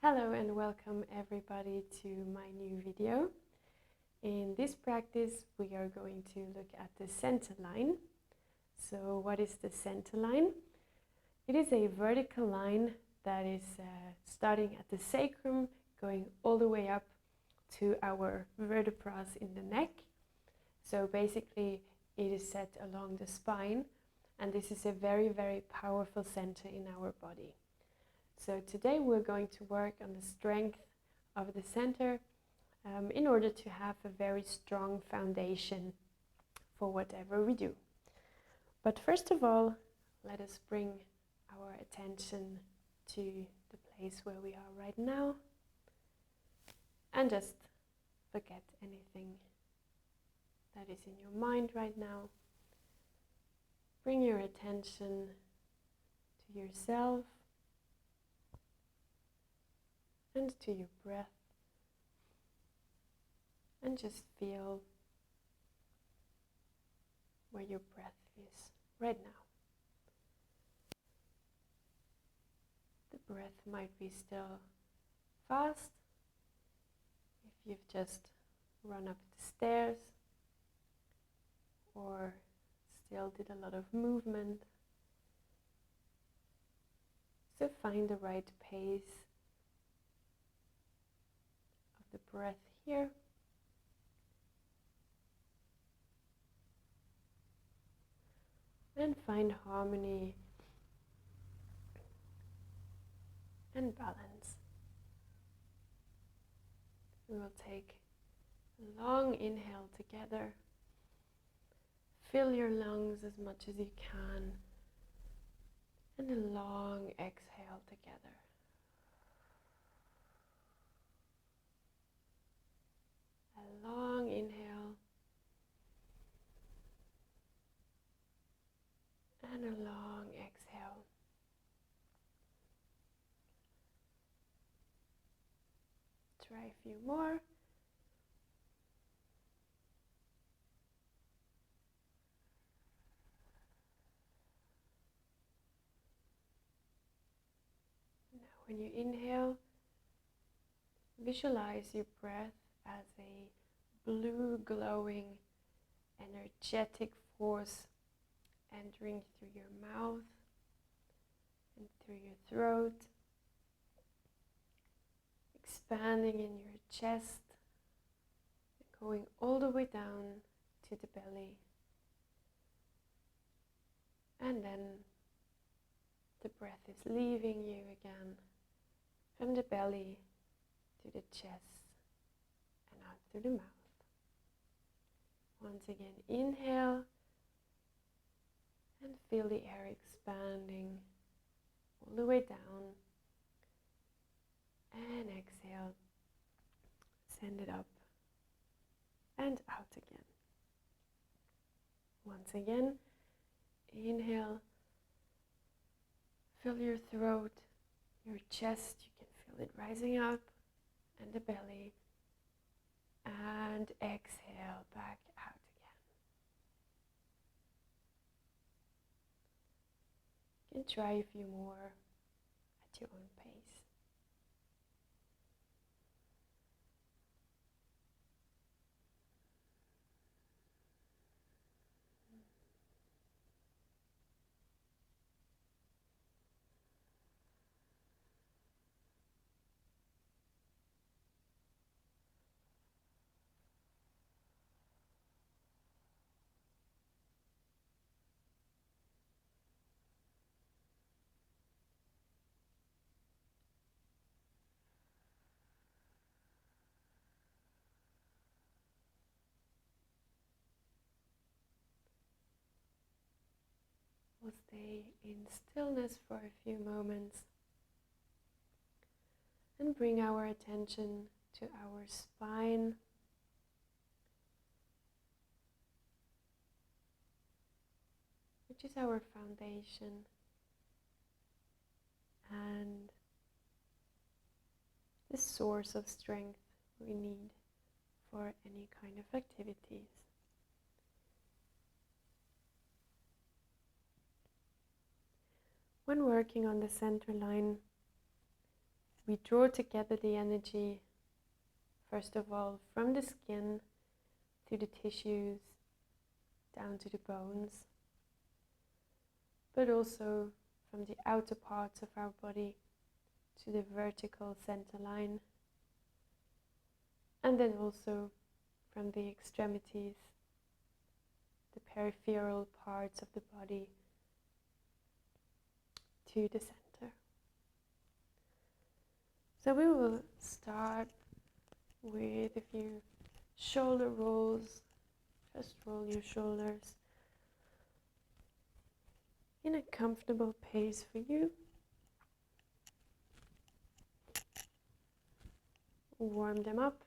Hello and welcome everybody to my new video. In this practice we are going to look at the center line. So what is the center line? It is a vertical line that is starting at the sacrum, going all the way up to our vertebrae in the neck. So basically it is set along the spine, and this is a very, very powerful center in our body. So today we're going to work on the strength of the center in order to have a very strong foundation for whatever we do. But first of all, let us bring our attention to the place where we are right now and just forget anything that is in your mind right now. Bring your attention to yourself and to your breath, and just feel where your breath is right now. The breath might be still fast if you've just run up the stairs or still did a lot of movement. So find the right pace of the breath here. And find harmony and balance. We will take a long inhale together. Fill your lungs as much as you can. And a long exhale together. A long inhale. And a long exhale. Try a few more. Now when you inhale, visualize your breath as a blue glowing energetic force entering through your mouth and through your throat, expanding in your chest, and going all the way down to the belly. And then the breath is leaving you again from the belly to the chest and out through the mouth. Once again, inhale. And feel the air expanding all the way down. And exhale. Send it up and out again. Once again, inhale. Fill your throat, your chest. You can feel it rising up, and the belly. And exhale back out. And try a few more at your own pace. We'll stay in stillness for a few moments and bring our attention to our spine, which is our foundation and the source of strength we need for any kind of activities. When working on the center line, we draw together the energy, first of all, from the skin to the tissues, down to the bones, but also from the outer parts of our body to the vertical center line, and then also from the extremities, the peripheral parts of the body to the center. So we will start with a few shoulder rolls. Just roll your shoulders in a comfortable pace for you. Warm them up.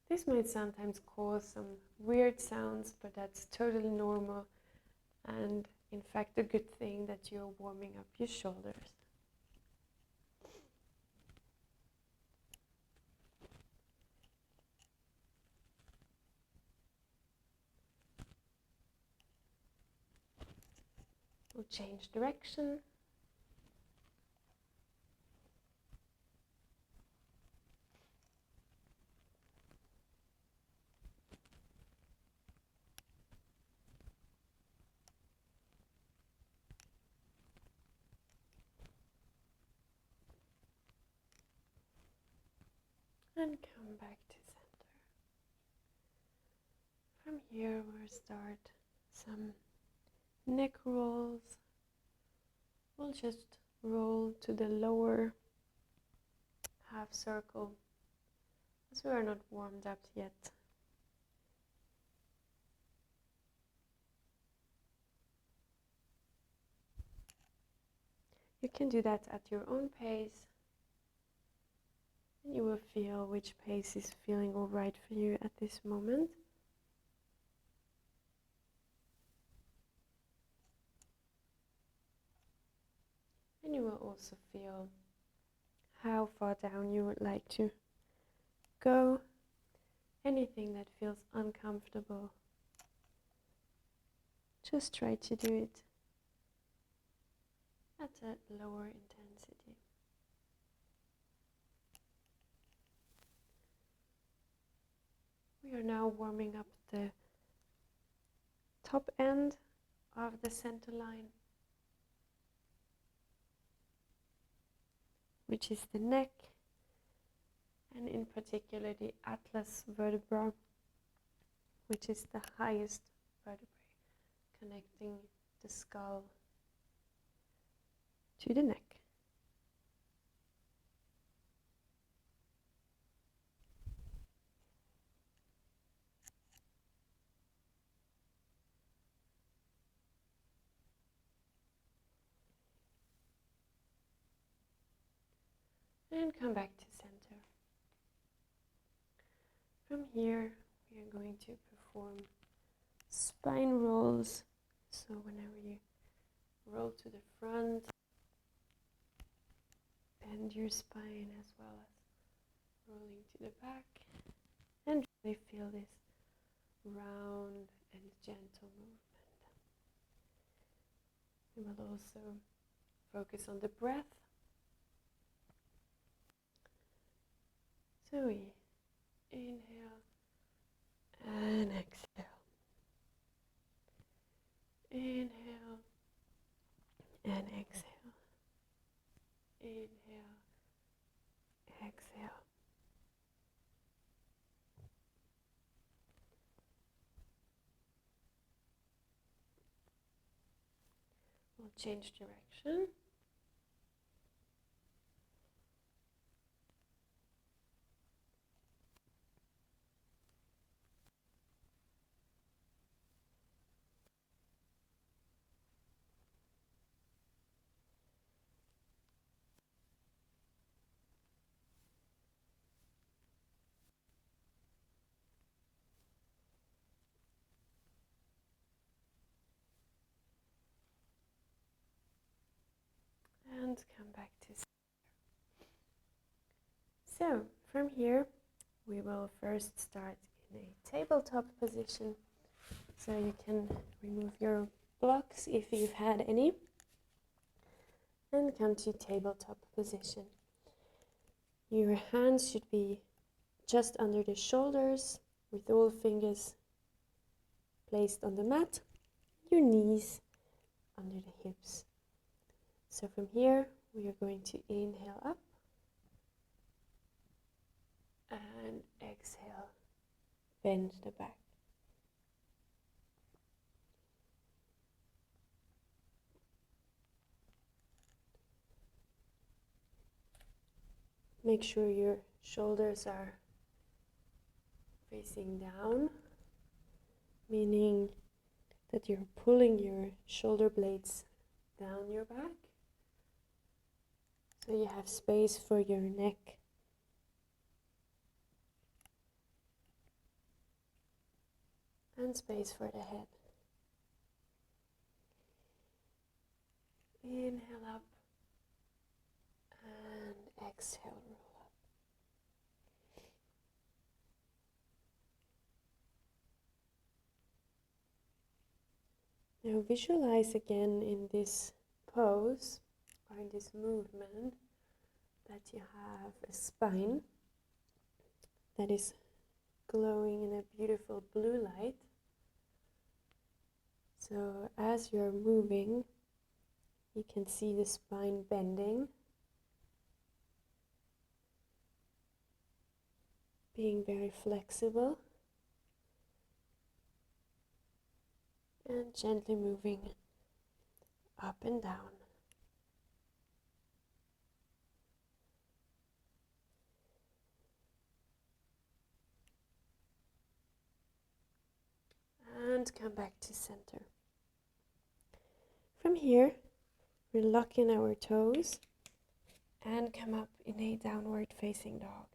This might sometimes cause some weird sounds, but that's totally normal, and in fact a good thing that you're warming up your shoulders. We'll change direction. And come back to center. From here we'll start some neck rolls. We'll just roll to the lower half circle, as we are not warmed up yet. You can do that at your own pace, and you will feel which pace is feeling all right for you at this moment. And you will also feel how far down you would like to go. Anything that feels uncomfortable, just try to do it at a lower intensity. We are now warming up the top end of the center line, which is the neck, and in particular the atlas vertebra, which is the highest vertebrae connecting the skull to the neck. And come back to center. From here, we are going to perform spine rolls. So whenever you roll to the front, bend your spine as well as rolling to the back, and really feel this round and gentle movement. We will also focus on the breath. So we inhale and exhale. Inhale and exhale. Inhale, exhale. We'll change direction. And come back to center. So from here we will first start in a tabletop position, so you can remove your blocks if you've had any. And come to tabletop position. Your hands should be just under the shoulders with all fingers placed on the mat, your knees under the hips. So from here we are going to inhale up and exhale, bend the back. Make sure your shoulders are facing down, meaning that you're pulling your shoulder blades down your back, so you have space for your neck and space for the head. Inhale up and exhale, roll up. Now visualize again in this pose or in this movement that you have a spine that is glowing in a beautiful blue light. So as you're moving, you can see the spine bending, being very flexible, and gently moving up and down. And come back to center. From here, we're locking our toes and come up in a downward facing dog.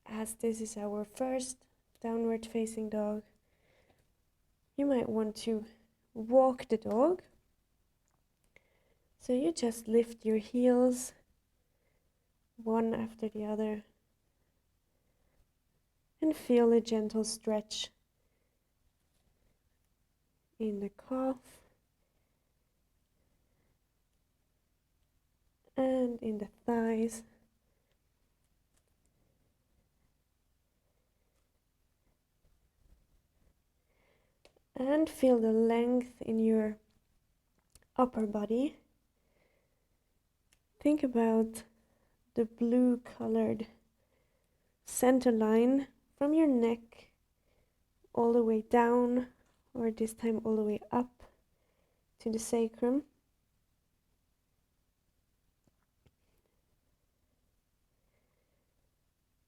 As this is our first downward facing dog, you might want to walk the dog. So you just lift your heels one after the other and feel a gentle stretch in the calf and in the thighs. And feel the length in your upper body. Think about the blue colored center line from your neck all the way down, or this time all the way up to the sacrum.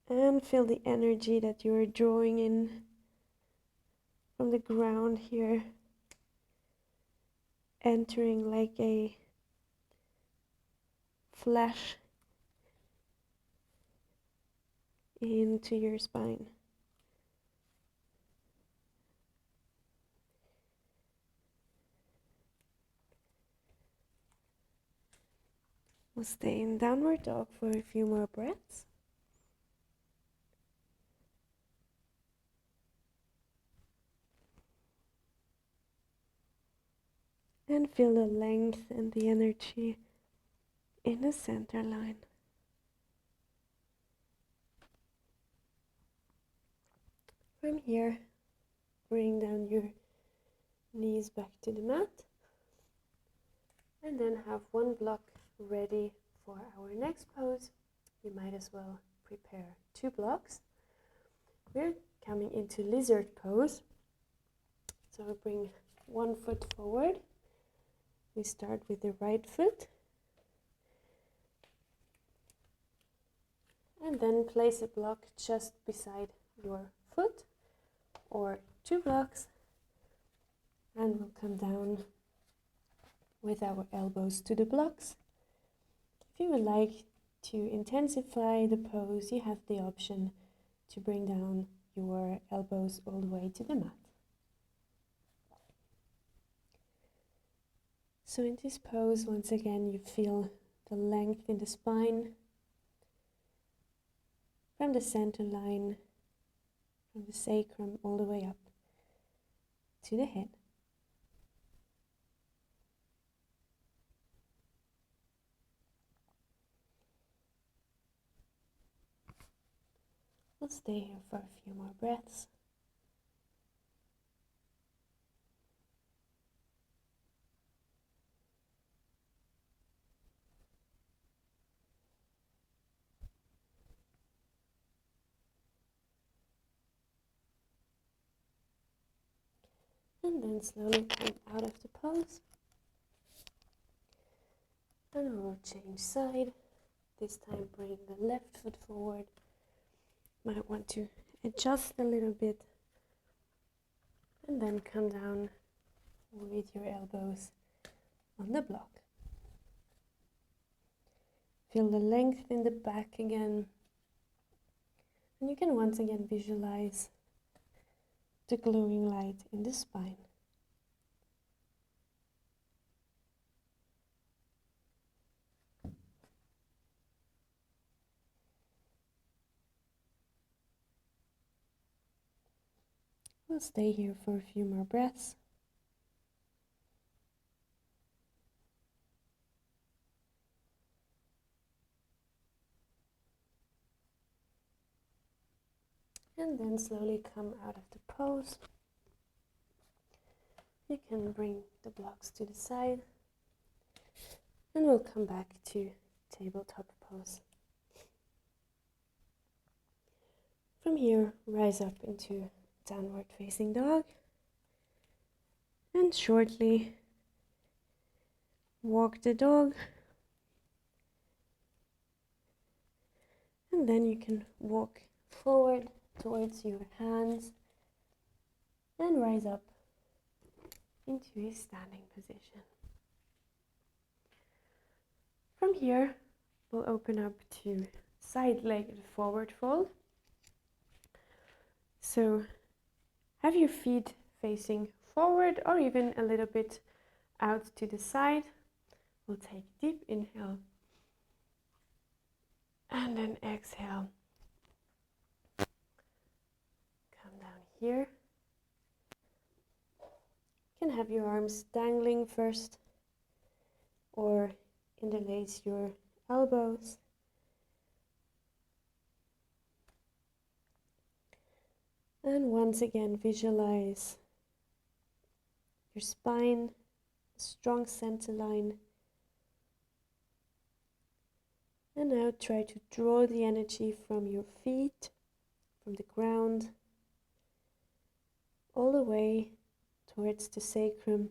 And feel the energy that you are drawing in from the ground here, entering like a flash into your spine. We'll stay in downward dog for a few more breaths. And feel the length and the energy in the center line. From here, bring down your knees back to the mat. And then have one block ready for our next pose. You might as well prepare 2 blocks. We're coming into lizard pose. So we bring one foot forward. We start with the right foot. And then place a block just beside your foot, or 2 blocks. And we'll come down with our elbows to the blocks. If you would like to intensify the pose, you have the option to bring down your elbows all the way to the mat. So in this pose, once again, you feel the length in the spine from the center line, from the sacrum all the way up to the head. We'll stay here for a few more breaths. And then slowly come out of the pose. And we'll change side. This time bring the left foot forward. Might want to adjust a little bit. And then come down with your elbows on the block. Feel the length in the back again. And you can once again visualize the glowing light in the spine. We'll stay here for a few more breaths. And then slowly come out of the pose. You can bring the blocks to the side. And we'll come back to tabletop pose. From here, rise up into downward facing dog. And shortly walk the dog. And then you can walk forward towards your hands and rise up into a standing position. From here, we'll open up to side-legged forward fold. So have your feet facing forward or even a little bit out to the side. We'll take a deep inhale and then exhale. Come down here. You can have your arms dangling first or interlace your elbows. And once again, visualize your spine, a strong center line. And now try to draw the energy from your feet, from the ground, all the way towards the sacrum,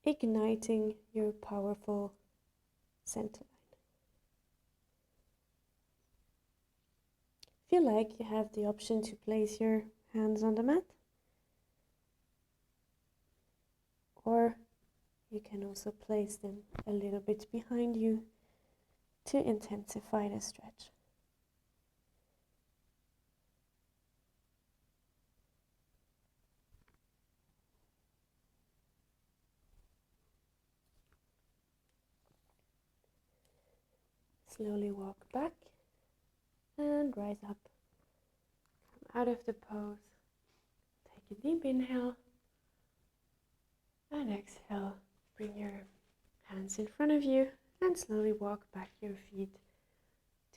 igniting your powerful center line. If you like, you have the option to place your hands on the mat, or you can also place them a little bit behind you to intensify the stretch. Slowly walk back and rise up. Come out of the pose. Take a deep inhale and exhale. Bring your hands in front of you and slowly walk back your feet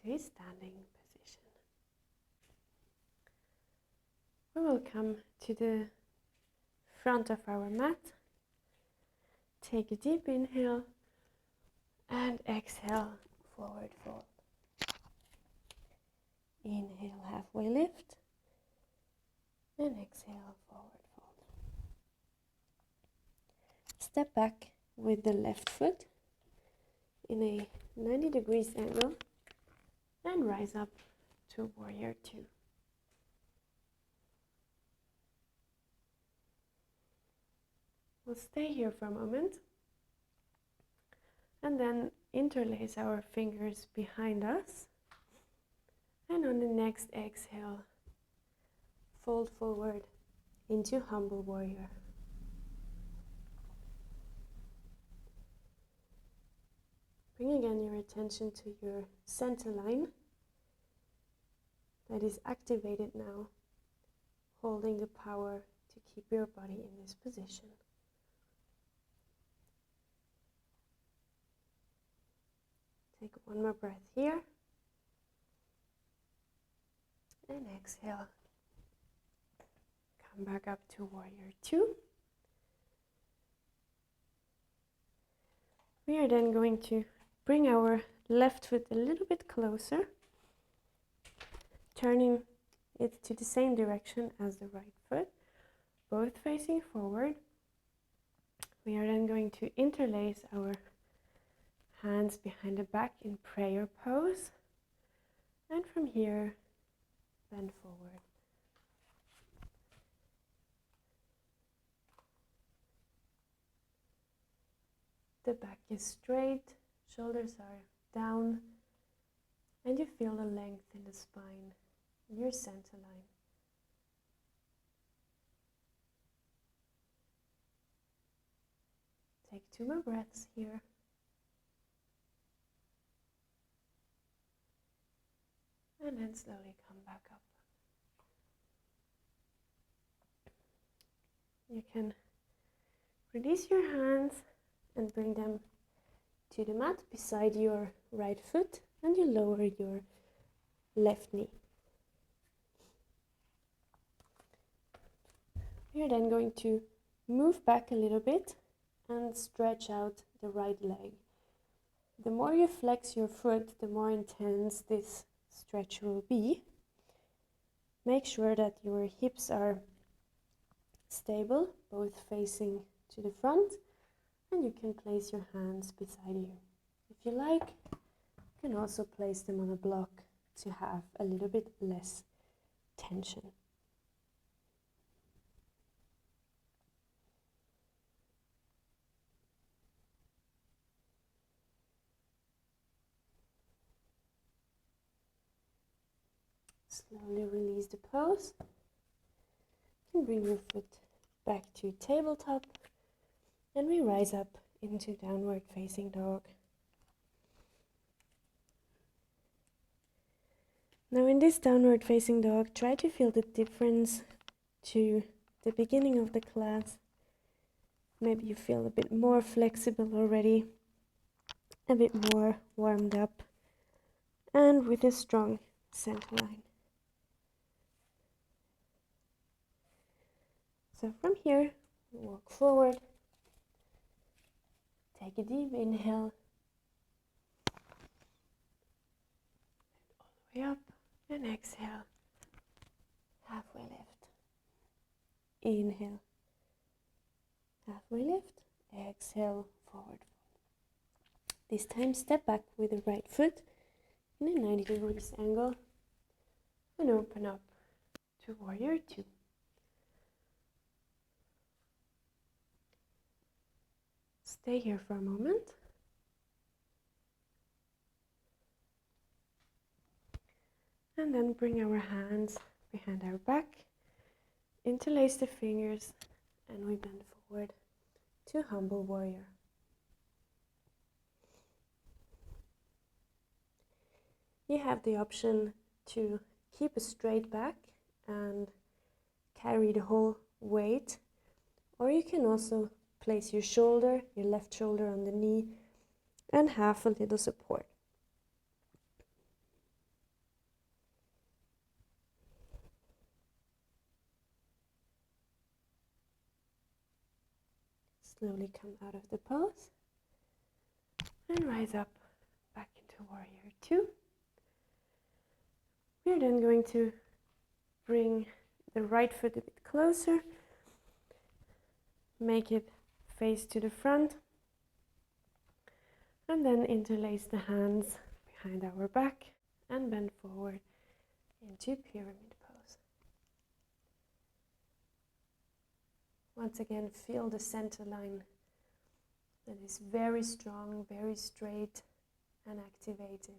to a standing position. We will come to the front of our mat. Take a deep inhale and exhale, forward fold. Inhale, halfway lift, and exhale, forward fold. Step back with the left foot in a 90 degrees angle and rise up to warrior two. We'll stay here for a moment and then interlace our fingers behind us, and on the next exhale, fold forward into humble warrior. Bring again your attention to your center line that is activated now, holding the power to keep your body in this position. Take one more breath here. and exhale. Come back up to warrior two. We are then going to bring our left foot a little bit closer, turning it to the same direction as the right foot, both facing forward. We are then going to interlace our hands behind the back in prayer pose, and from here, bend forward. The back is straight, shoulders are down, and you feel the length in the spine, in your center line. Take 2 more breaths here. And then slowly come back up. You can release your hands and bring them to the mat beside your right foot, and you lower your left knee. We are then going to move back a little bit and stretch out the right leg. The more you flex your foot, the more intense this stretch will be. Make sure that your hips are stable, both facing to the front, and you can place your hands beside you. If you like, you can also place them on a block to have a little bit less tension. Slowly release the pose. You can bring your foot back to tabletop, and we rise up into downward facing dog. Now in this downward facing dog, try to feel the difference to the beginning of the class. Maybe you feel a bit more flexible already, a bit more warmed up, and with a strong center line. So from here, walk forward, take a deep inhale, all the way up, and exhale, halfway lift. Inhale, halfway lift, exhale, forward. This time step back with the right foot in a 90 degrees angle and open up to warrior two. Stay here for a moment. And then bring our hands behind our back, interlace the fingers, and we bend forward to humble warrior. You have the option to keep a straight back and carry the whole weight, or you can also place your shoulder, your left shoulder on the knee, and have a little support. Slowly come out of the pose and rise up back into warrior two. We are then going to bring the right foot a bit closer, make it face to the front, and then interlace the hands behind our back and bend forward into pyramid pose. Once again, feel the center line that is very strong, very straight and activated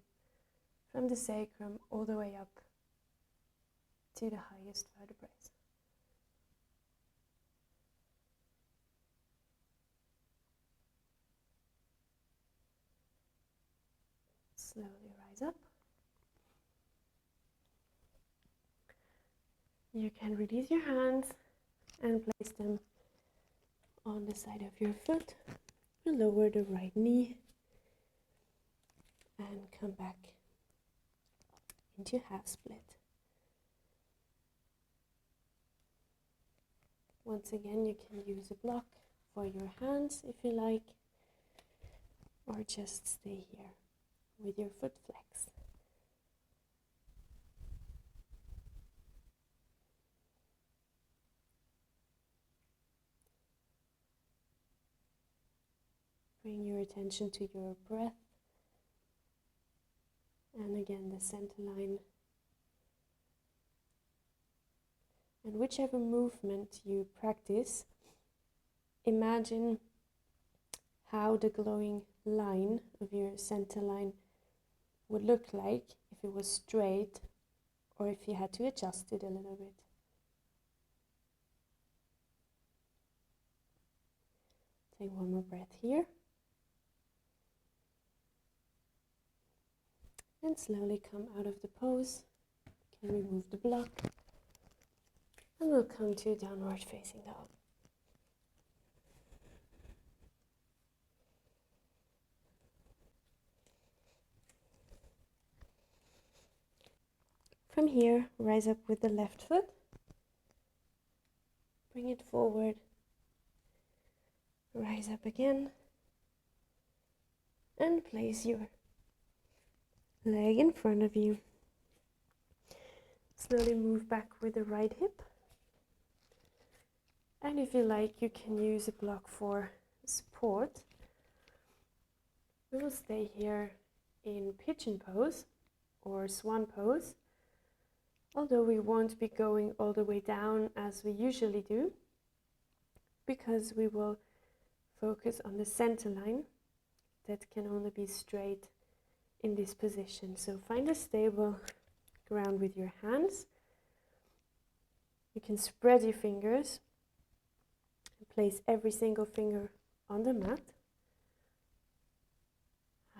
from the sacrum all the way up to the highest vertebrae. Slowly rise up. You can release your hands and place them on the side of your foot. Lower the right knee and come back into half split. Once again, you can use a block for your hands if you like, or just stay here with your foot flex. Bring your attention to your breath, and again the center line. And whichever movement you practice, imagine how the glowing line of your center line would look like if it was straight, or if you had to adjust it a little bit. Take one more breath here. And slowly come out of the pose. You can remove the block. And we'll come to downward facing dog. From here, rise up with the left foot. Bring it forward. Rise up again. And place your leg in front of you. Slowly move back with the right hip. And if you like, you can use a block for support. We will stay here in pigeon pose or swan pose, although we won't be going all the way down as we usually do, because we will focus on the center line that can only be straight in this position. So find a stable ground with your hands. You can spread your fingers and place every single finger on the mat.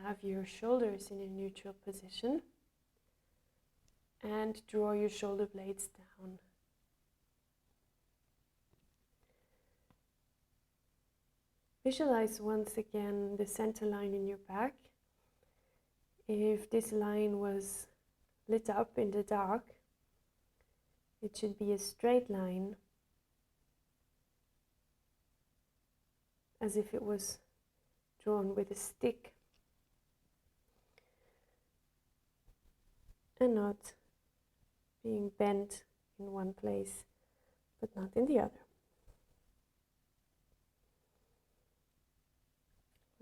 Have your shoulders in a neutral position and draw your shoulder blades down. Visualize once again the center line in your back. If this line was lit up in the dark, it should be a straight line, as if it was drawn with a stick, and not being bent in one place but not in the other.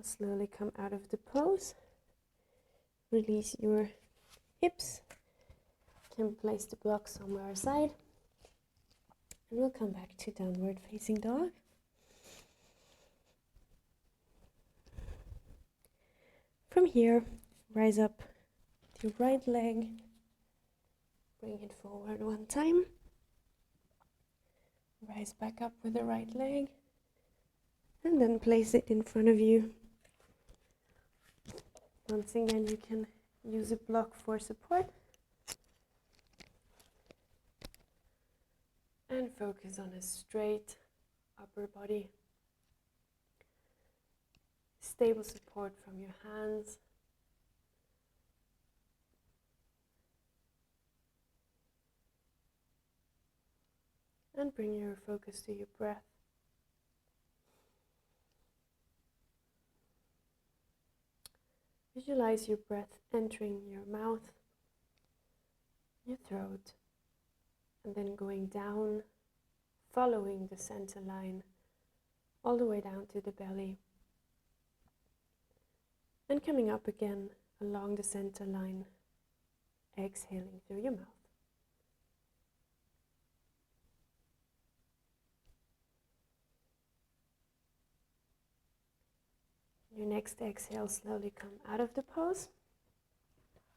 Slowly come out of the pose. Release your hips. You can place the block somewhere aside. And we'll come back to downward facing dog. From here, rise up with your right leg. Bring it forward one time. Rise back up with the right leg. And then place it in front of you. Once again, you can use a block for support. And focus on a straight upper body. Stable support from your hands. And bring your focus to your breath. Visualize your breath entering your mouth, your throat, and then going down, following the center line, all the way down to the belly. And coming up again along the center line, exhaling through your mouth. Your next exhale, slowly come out of the pose.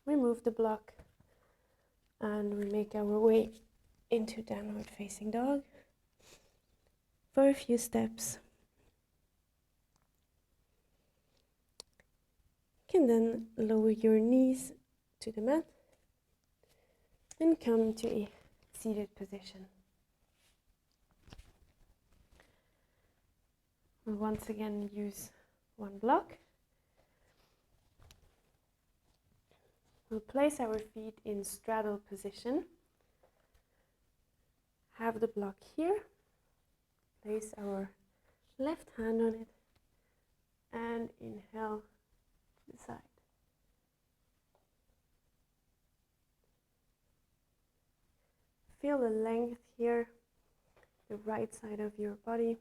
Remove the block and we make our way into downward facing dog for a few steps. You can then lower your knees to the mat and come to a seated position. We'll once again use one block. We'll place our feet in straddle position. Have the block here place our left hand on it and inhale to the side. Feel the length here, the right side of your body.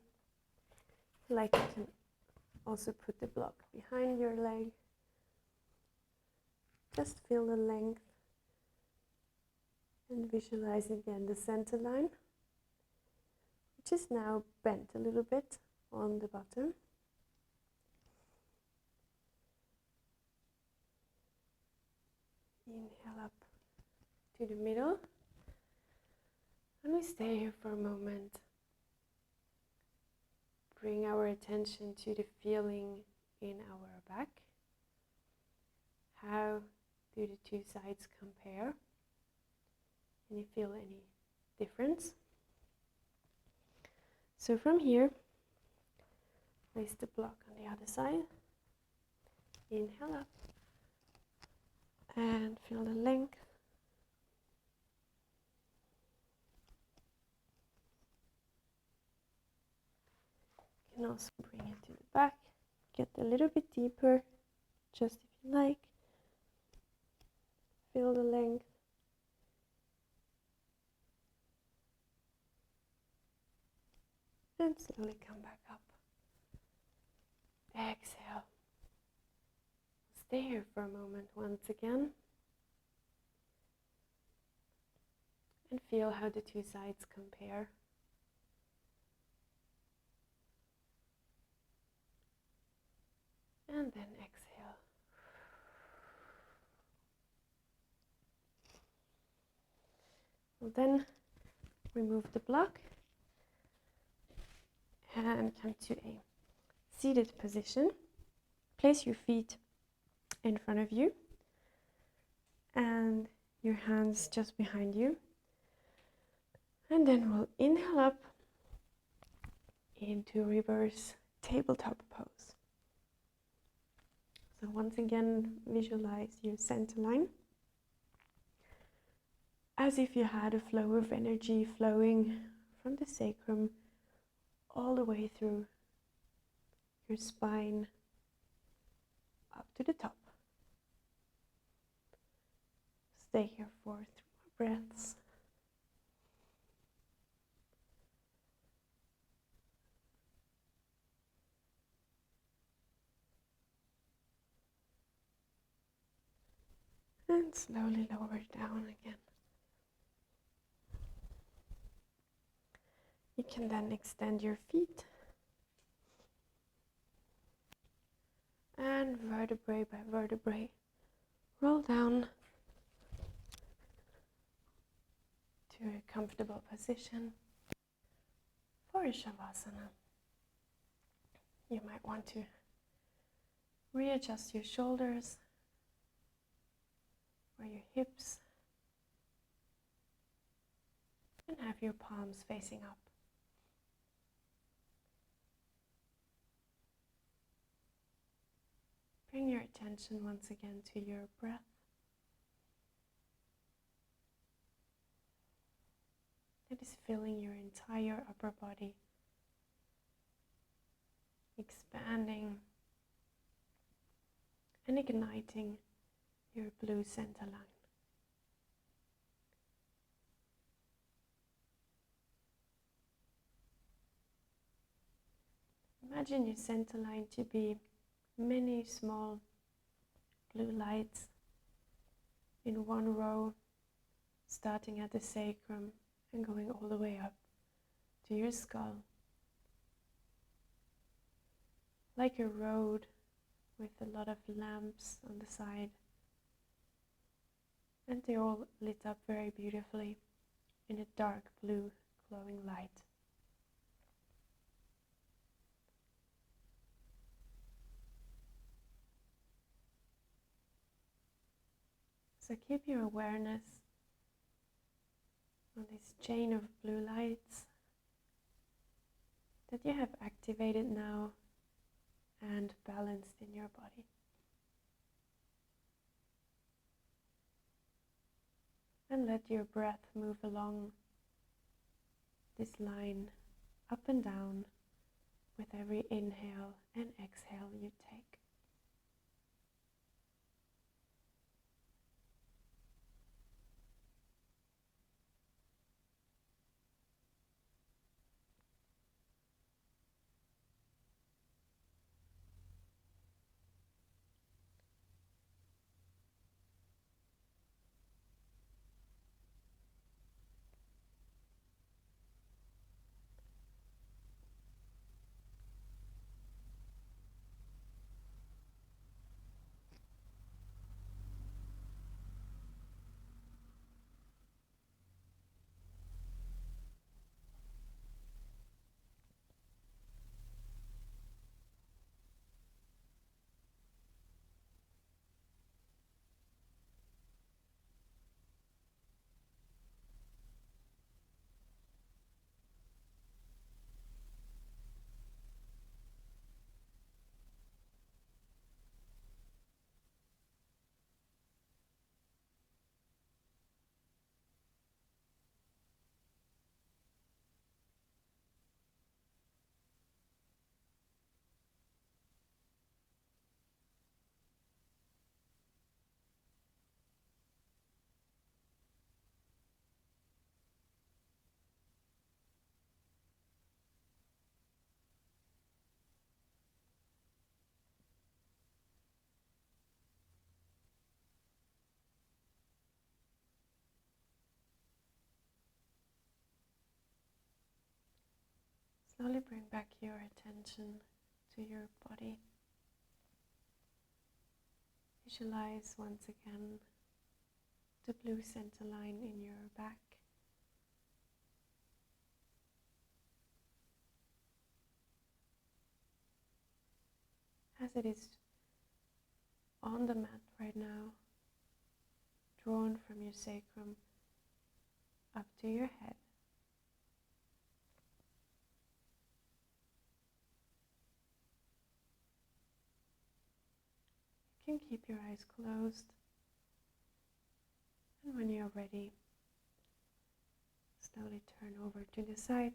Like you can also put the block behind your leg. Just feel the length and visualize again the center line, which is now bent a little bit on the bottom. Inhale up to the middle, and we stay here for a moment. Bring our attention to the feeling in our back. How do the two sides compare? Can you feel any difference? So from here, place the block on the other side. Inhale up and feel the length. You can also bring it to the back, get a little bit deeper, just if you like. Feel the length. And slowly come back up. Exhale. Stay here for a moment once again. And feel how the two sides compare. And then exhale. We'll then remove the block and come to a seated position. Place your feet in front of you and your hands just behind you. And then we'll inhale up into reverse tabletop pose. So once again, visualize your center line as if you had a flow of energy flowing from the sacrum all the way through your spine up to the top. Stay here for 3 more breaths. And slowly lower down again. You can then extend your feet and vertebrae by vertebrae roll down to a comfortable position for a Shavasana. You might want to readjust your shoulders or your hips and have your palms facing up. Bring your attention once again to your breath. It is filling your entire upper body, expanding and igniting your blue center line. Imagine your center line to be many small blue lights in one row, starting at the sacrum and going all the way up to your skull. Like a road with a lot of lamps on the side. And they're all lit up very beautifully in a dark blue glowing light. So keep your awareness on this chain of blue lights that you have activated now and balanced in your body. And let your breath move along this line up and down with every inhale and exhale you take. Slowly bring back your attention to your body. Visualize once again the blue center line in your back. As it is on the mat right now, drawn from your sacrum up to your head. You can keep your eyes closed, and when you're ready, slowly turn over to the side.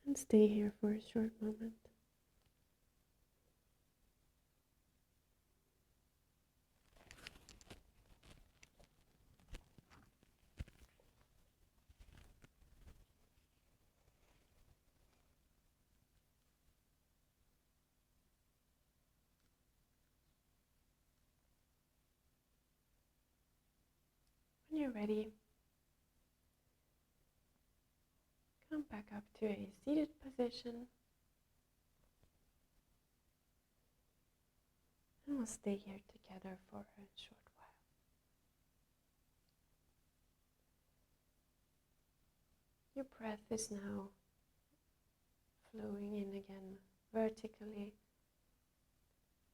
And stay here for a short moment. When you're ready, come back up to a seated position. And we'll stay here together for a short while. Your breath is now flowing in again vertically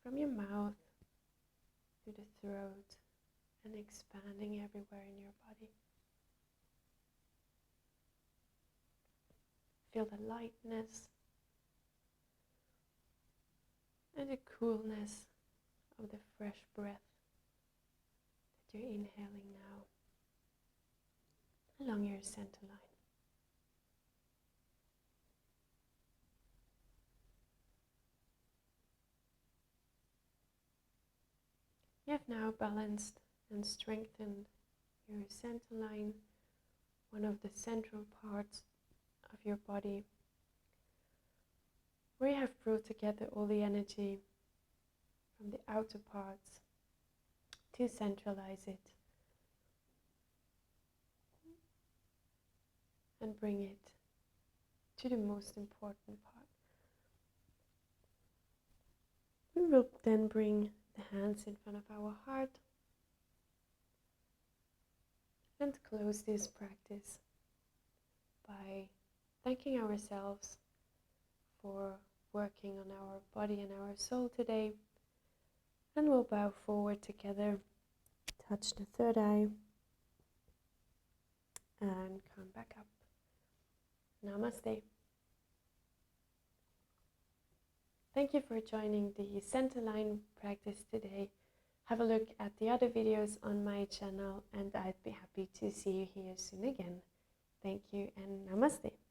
from your mouth to the throat and expanding everywhere in your body. Feel the lightness and the coolness of the fresh breath that you're inhaling now along your center line. You have now balanced and strengthened your center line, one of the central parts of your body, where you have brought together all the energy from the outer parts to centralize it and bring it to the most important part. We will then bring the hands in front of our heart and close this practice by thanking ourselves for working on our body and our soul today. And we'll bow forward together, touch the third eye, and come back up. Namaste. Thank you for joining the center line practice today. have a look at the other videos on my channel, and I'd be happy to see you here soon again. Thank you and namaste.